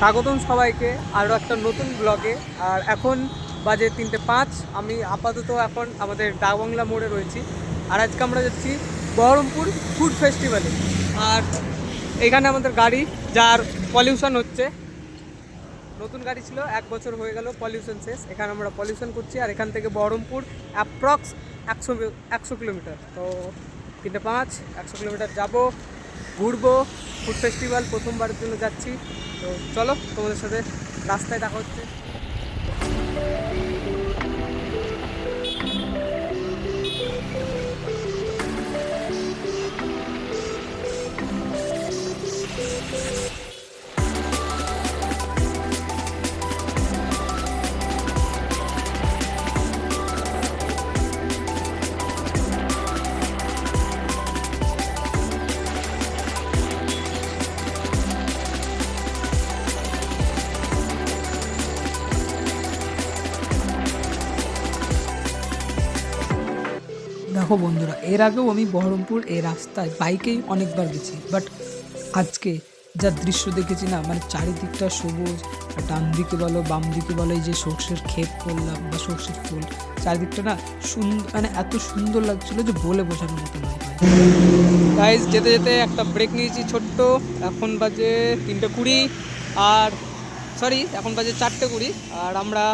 স্বাগতম সবাইকে আরও একটা নতুন ব্লগে। আর এখন বাজে 3:05। আমি আপাতত এখন আমাদের ডাকবাংলা মোড়ে রয়েছি। আর আজকে আমরা যাচ্ছি বহরমপুর ফুড ফেস্টিভ্যালে। আর এখানে আমাদের গাড়ি, যার পলিউশন হচ্ছে, নতুন গাড়ি ছিল, 1 বছর হয়ে গেল, পলিউশন শেষ। এখানে আমরা পলিউশন করছি। আর এখান থেকে বহরমপুর অ্যাপ্রক্স 100 কিলোমিটার। তো 3:05, 100 কিলোমিটার যাবো, ঘুরবো। ফুড ফেস্টিভ্যাল প্রথমবারের জন্য যাচ্ছি। তো চলো, তোমাদের সাথে রাস্তায় দেখা হচ্ছে। দেখো বন্ধুরা, এর আগেও আমি বহরমপুর এই রাস্তায় বাইকেই অনেকবার গেছি, বাট আজকে যা দৃশ্য দেখেছি না, মানে চারিদিকটা সবুজ। আর ডান দিকে বলো বাম দিকে বলো, এই যে সর্ষের ক্ষেত করলাম বা সর্ষের ফুল, চারিদিকটা না সুন্দর, মানে এত সুন্দর লাগছিল যে বলে বোঝানোর মতো নয়। গাইজ, যেতে যেতে একটা ব্রেক নিয়েছি ছোট্ট। এখন বাজে 3:20, আর এখন বাজে 4:20। আর আমরা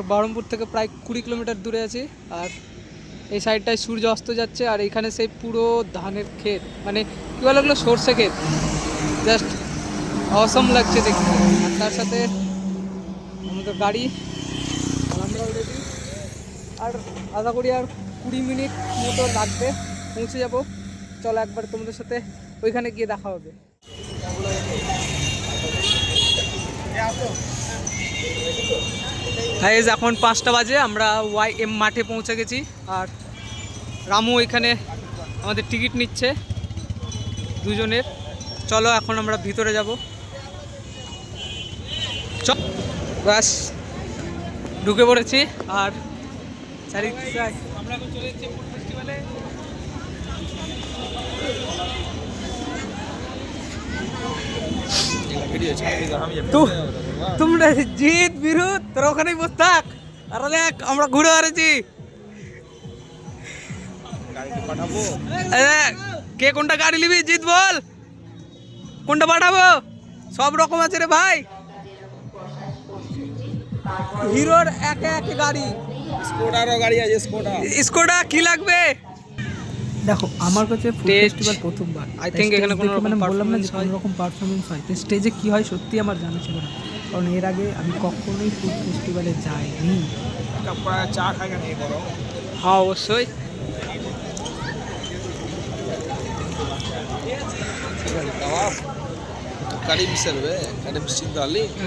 বহরমপুর থেকে প্রায় 20 কিলোমিটার দূরে আছি। আর এই সাইডটায় সূর্য অস্ত যাচ্ছে। আর এইখানে সেই পুরো ধানের ক্ষেত, মানে কী বলা লাগলো, সর্ষে ক্ষেত। জাস্ট অসম লাগছে দেখতে। আর তার সাথে আমাদের গাড়ি, আর আমরাও রেডি। আর আশা করি আর 20 মিনিট মতো লাগবে, পৌঁছে যাব। চলো একবার তোমাদের সাথে ওইখানে গিয়ে দেখা হবে। গাইজ, এখন 5টা বাজে, আমরা YM মাঠে পৌঁছে গেছি। আর রামু এখানে আমাদের টিকিট নিচ্ছে দুজনের। চলো এখন আমরা ভিতরে যাব। চল, ব্যাস ঢুকে পড়েছি। আর চারিদিকে আমরা এখন চলে যাচ্ছি ফুড ফেস্টিভ্যালে। তোমরা জিত বিরোধ তোরা ওখানেই বসে থাক। আর দেখ, আমরা ঘুরে হারেছি। কে কোনটা গাড়ি নিবি? জিত বল, কোনটা পাঠাবো? সব রকম আছে রে ভাই। হিরোর একে একে গাড়ি, স্কোডারও গাড়ি আছে। স্কোডা কি লাগবে? দেখো, আমার কাছে ফুড ফেস্টিভ্যাল প্রথমবার। I think এখানে কোনো রকম মানে বললাম না যে performance হয়। কোনো রকম পারফরমেন্স হয়, তো স্টেজে কী হয় সত্যি আমার জানা ছিল না, কারণ এর আগে আমি কখনোই ফুড ফেস্টিভ্যালে যাইনি। চা খাই কেন করো? হ্যাঁ, অবশ্যই।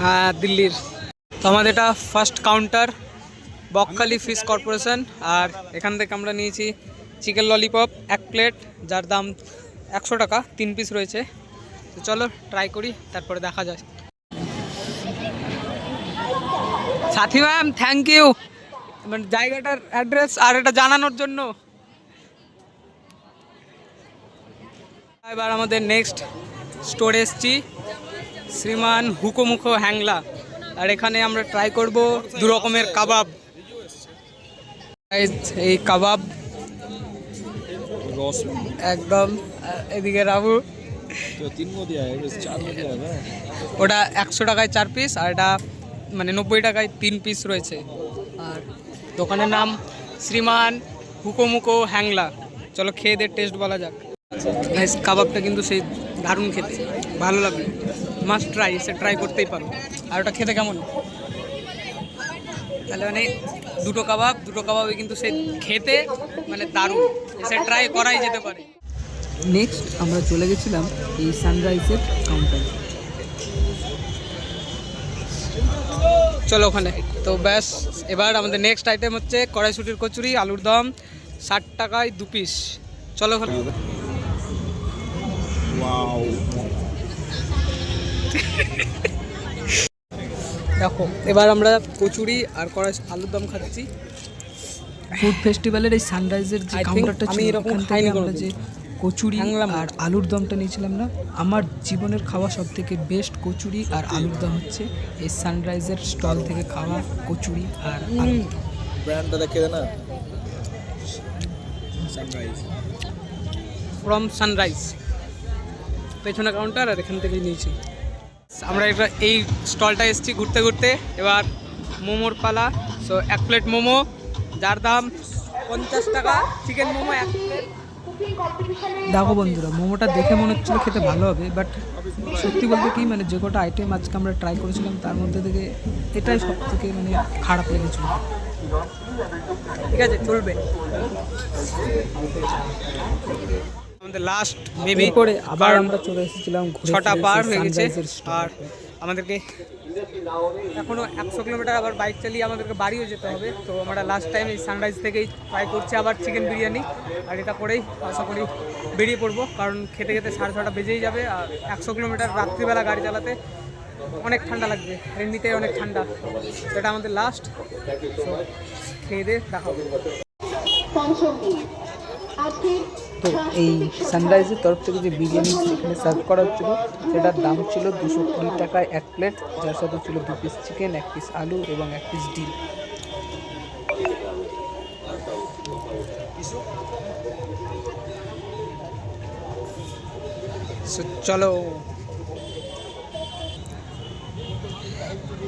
হ্যাঁ, দিল্লির। তো আমাদের এটা first counter, Bakkhali fish corporation. আর এখান থেকে আমরা নিয়েছি চিকেন ললিপপ 1 প্লেট, যার দাম 100 টাকা, 3 পিস রয়েছে। তো চলো ট্রাই করি, তারপরে দেখা যায়। সাথী ম্যাম, থ্যাংক ইউ, মানে জায়গাটার অ্যাড্রেস আর এটা জানানোর জন্য। এবার আমাদের নেক্সট স্টোরে এসছি, শ্রীমান হুকোমুখো হ্যাংলা। আর এখানে আমরা ট্রাই করব 2 রকমের কাবাব। এই কাবাব একদম, এদিকে রাবু, ওটা 100 টাকায় 4 পিস, আর এটা মানে 90 টাকায় 3 পিস রয়েছে। আর দোকানের নাম শ্রীমান হুকোমুকো হ্যাংলা। চলো খেয়ে দিয়ে টেস্ট বলা যাক। গাইস, কাবাবটা কিন্তু সেই দারুণ খেতে, ভালো লাগলো, মাস্ট ট্রাই, এসে ট্রাই করতেই পারো। আর ওটা খেতে কেমন? তাহলে মানে দুটো কাবাবই কিন্তু সেই খেতে মানে দারুণ, এসে ট্রাই করাই যেতে পারে। নেক্সট আমরা চলে গেছিলাম এই সানরাইজের কাউন্টারে। চলো ওখানে। তো ব্যাস, এবার আমাদের নেক্সট আইটেম হচ্ছে কড়াইশুটির কচুরি, আলুর দম, 60 টাকায় 2 পিস। চলো ওখানে। দেখো, এবার আমরা কচুরি আর আলুর দম খাচ্ছি। ফুড ফেস্টিভ্যালের এই সানরাইজের যে I think কাউন্টারটা আমি ছিল, এরকম ওখান থেকে খাইনি আমরা কোনোদিন। যে কচুরি আর আলুর দমটা নিয়েছিলাম না, আমার জীবনের খাওয়া সব থেকে বেস্ট কচুরি আর আলুর দম হচ্ছে এই সানরাইজের স্টল থেকে খাওয়া কচুরি আর আলুর দম। ব্র্যান্ডটা দেখে দে না, সানরাইজ। ফ্রম সানরাইজ, পেছনে কাউন্টার আর এখান থেকেই নিয়েছি আমরা। এই স্টলটা এসেছি ঘুরতে ঘুরতে, এবার মোমোর পালা। সো 1 প্লেট মোমো, যার দাম 50 টাকা, চিকেন মোমো 1 প্লেট। দেখো বন্ধুরা, মোমোটা দেখে মনে হচ্ছিল খেতে ভালো হবে, বাট সত্যি বলতে কি মানে যে কটা আইটেম আজকে আমরা ট্রাই করেছিলাম তার মধ্যে থেকে এটাই সব থেকে মানে খারাপ লেগেছিল। ঠিক আছে, চলবে। আমাদের লাস্ট মেবি এরপরে আবার আমরা চলে এসেছিলাম 6টা পার হয়ে গেছে, আর আমাদেরকে এখনও 100 কিলোমিটার আবার বাইক চালিয়ে আমাদেরকে বাড়িও যেতে হবে। তো আমরা লাস্ট টাইম এই সানরাইজ থেকেই ট্রাই করছি আবার চিকেন বিরিয়ানি, আর এটা করেই আশা করি বেরিয়ে পড়বো, কারণ খেতে খেতে 6:30 বেজেই যাবে। আর 100 কিলোমিটার রাত্রিবেলা গাড়ি চালাতে অনেক ঠান্ডা লাগবে, এমনিতেই অনেক ঠান্ডা। সেটা আমাদের লাস্ট, খেয়ে দিয়ে দেখা হবে। তো এই সানরাইজের তরফ থেকে যে বিরিয়ানি এখানে সার্ভ করা হচ্ছিলো সেটার দাম ছিল 220 টাকায় 1 প্লেট, যার সাথে ছিল 2 পিস চিকেন, 1 পিস আলু এবং 1 পিস ডিম। চলো,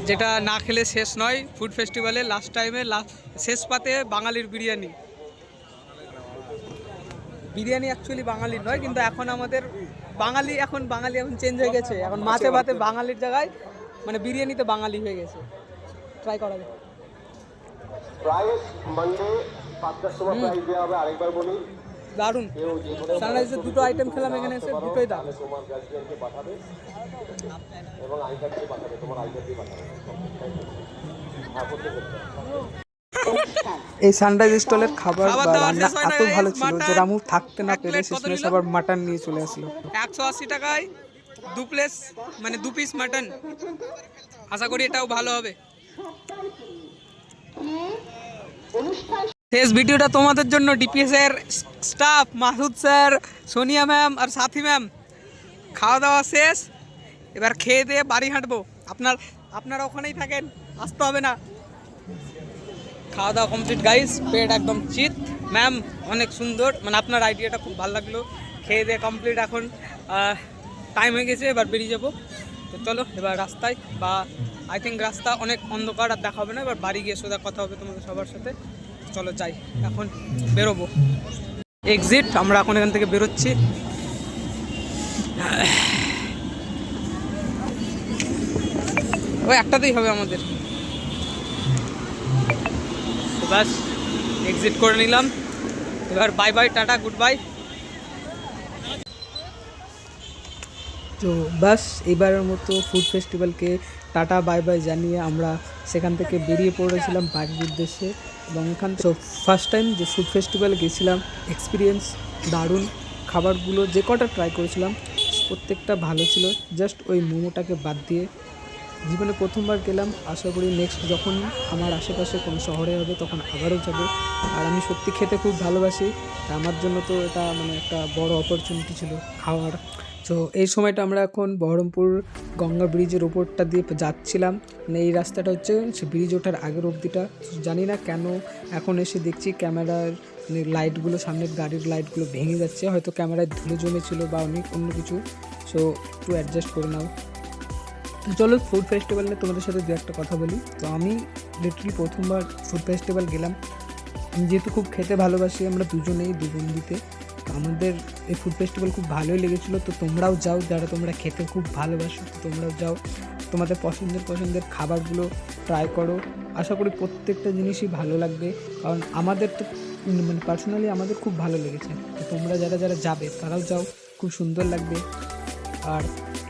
যেটা না খেলে শেষ নয় ফুড ফেস্টিভ্যালে লাস্ট টাইমে শেষ পাতে বাঙালির বিরিয়ানি। বিরিয়ানি অ্যাকচুয়ালি বাঙালির নয়, কিন্তু এখন আমাদের বাঙালি এখন চেঞ্জ হয়ে গেছে। এখন মাছে ভাতে বাঙালির জায়গায় মানে বিরিয়ানিতে বাঙালি হয়ে গেছে। ট্রাই করা যায়। দারুণ। সানরাইজের 2টো আইটেম খেলাম এখানে এসে, দুটোই দারুণ। এই সানরাইজ স্টলের খাবার বা রান্না এত ভালো ছিল যে রামু থাকতে না পেরে শেষমেশ আবার মাটন নিয়ে চলে আসলো। 180 টাকায় 2 প্লেট মানে 2 পিস মাটন। আশা করি এটাও ভালো হবে। শেষ ভিডিওটা তোমাদের জন্য ডিপিএস এর staff Masud sir, Sonia ma'am আর সাথী ম্যাম। খাওয়া দাওয়া শেষ, এবার খেয়ে দিয়ে বাড়ি হাঁটবো। আপনারা ওখানেই থাকেন, আসতে হবে না। খাওয়া দাওয়া কমপ্লিট গাইস, পেট একদম চিত। ম্যাম অনেক সুন্দর, মানে আপনার আইডিয়াটা খুব ভালো লাগলো। খেয়ে দিয়ে কমপ্লিট, এখন টাইম হয়ে গেছে, এবার বেরিয়ে যাবো। তো চলো এবার রাস্তায়, বা আই থিঙ্ক রাস্তা অনেক অন্ধকার, আর দেখা হবে না। এবার বাড়ি গিয়ে সোজা কথা হবে তোমাদের সবার সাথে। চলো যাই, এখন বেরোবো। এক্সিট, আমরা এখন এখান থেকে বেরোচ্ছি। ওই একটাতেই হবে আমাদের। বাস এক্সিট করে নিলাম, এবার bye bye, tata, good bye. তো বাস এবারের মতো ফুড ফেস্টিভ্যালকে টাটা বাই বাই জানিয়ে আমরা সেখান থেকে বেরিয়ে পড়েছিলাম বাড়ির উদ্দেশ্যে। এবং এখান থেকে ফার্স্ট টাইম যে ফুড ফেস্টিভ্যালে গেছিলাম, এক্সপিরিয়েন্স দারুণ। খাবারগুলো যে কটা ট্রাই করেছিলাম প্রত্যেকটা ভালো ছিল, জাস্ট ওই মোমোটাকে বাদ দিয়ে। জীবনে প্রথমবার গেলাম, আশা করি নেক্সট যখন আমার আশেপাশে কোনো শহরে হবে তখন আবারও যাবো। আর আমি সত্যি খেতে খুব ভালোবাসি, তা আমার জন্য তো এটা মানে একটা বড় অপরচুনিটি ছিল খাওয়ার। তো এই সময়টা আমরা এখন বহরমপুর গঙ্গা ব্রিজের ওপরটা দিয়ে যাচ্ছিলাম। মানে এই রাস্তাটা হচ্ছে সে ব্রিজ ওঠার আগের অবধিটা। জানি না কেন এখন এসে দেখছি ক্যামেরার লাইটগুলো, সামনের গাড়ির লাইটগুলো ভেঙে যাচ্ছে, হয়তো ক্যামেরায় ধুলো জমেছিল বা অন্য কিছু। সো একটু অ্যাডজাস্ট করে নাও। তো চলো ফুড ফেস্টিভ্যাল নিয়ে তোমাদের সাথে দু একটা কথা বলি। তো আমি লিটারালি প্রথমবার ফুড ফেস্টিভ্যাল গেলাম। আমি যেহেতু খুব খেতে ভালোবাসি, আমরা দুজনেই দু বন্ধুতে, তো আমাদের এই ফুড ফেস্টিভ্যাল খুব ভালোই লেগেছিলো। তো তোমরাও যাও, যারা তোমরা খেতে খুব ভালোবাসো তোমরাও যাও, তোমাদের পছন্দের খাবারগুলো ট্রাই করো। আশা করি প্রত্যেকটা জিনিসই ভালো লাগবে, কারণ আমাদের তো মানে পার্সোনালি আমাদের খুব ভালো লেগেছে। তো তোমরা যারা যাবে তারাও যাও, খুব সুন্দর লাগবে। আর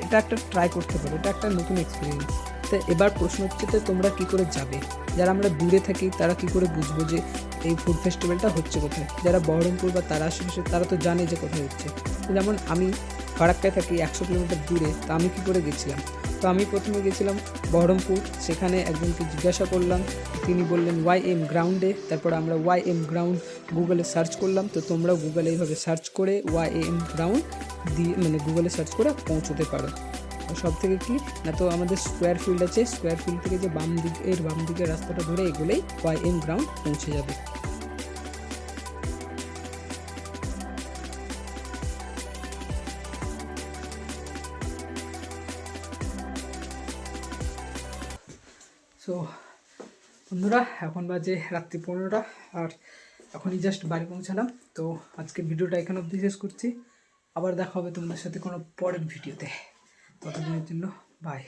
এটা একটা ট্রাই করতে পারো, এটা একটা নতুন এক্সপিরিয়েন্স। তো এবার প্রশ্ন হচ্ছে তো তোমরা কী করে যাবে? যারা আমরা দূরে থাকি তারা কী করে বুঝবো যে এই ফুড ফেস্টিভ্যালটা হচ্ছে কোথায়? যারা বহরমপুর বা তার আশেপাশে তারা তো জানে যে কোথায় হচ্ছে। তো যেমন আমি ফারাক্কায় থাকি 100 কিলোমিটার দূরে, তো আমি কী করে গেছিলাম? তো আমি প্রথমে গেছিলাম বহরমপুর, সেখানে একজনকে জিজ্ঞাসা করলাম, তিনি বললেন YM গ্রাউন্ডে। তারপর আমরা YM গ্রাউন্ড গুগলে সার্চ করলাম। তো তোমরাও গুগলে এইভাবে সার্চ করে YAM গ্রাউন্ড দিয়ে মানে গুগলে সার্চ করে পৌঁছতে পারো। সব থেকে কি না, তো আমাদের স্কোয়ার ফিল্ড আছে, স্কোয়ার ফিল্ড থেকে যে বাম দিকের রাস্তাটা ধরে এগোলেই YM গ্রাউন্ড পৌঁছে যাবে। সো বন্ধুরা, এখন বাজে রাত্রি 15টা, আর এখনই জাস্ট বাড়ি পৌঁছালাম। তো আজকে ভিডিওটা এখানে অবধি শেষ করছি। আবার দেখা হবে তোমাদের সাথে কোনো পরের ভিডিওতে। ততদিনের জন্য বাই।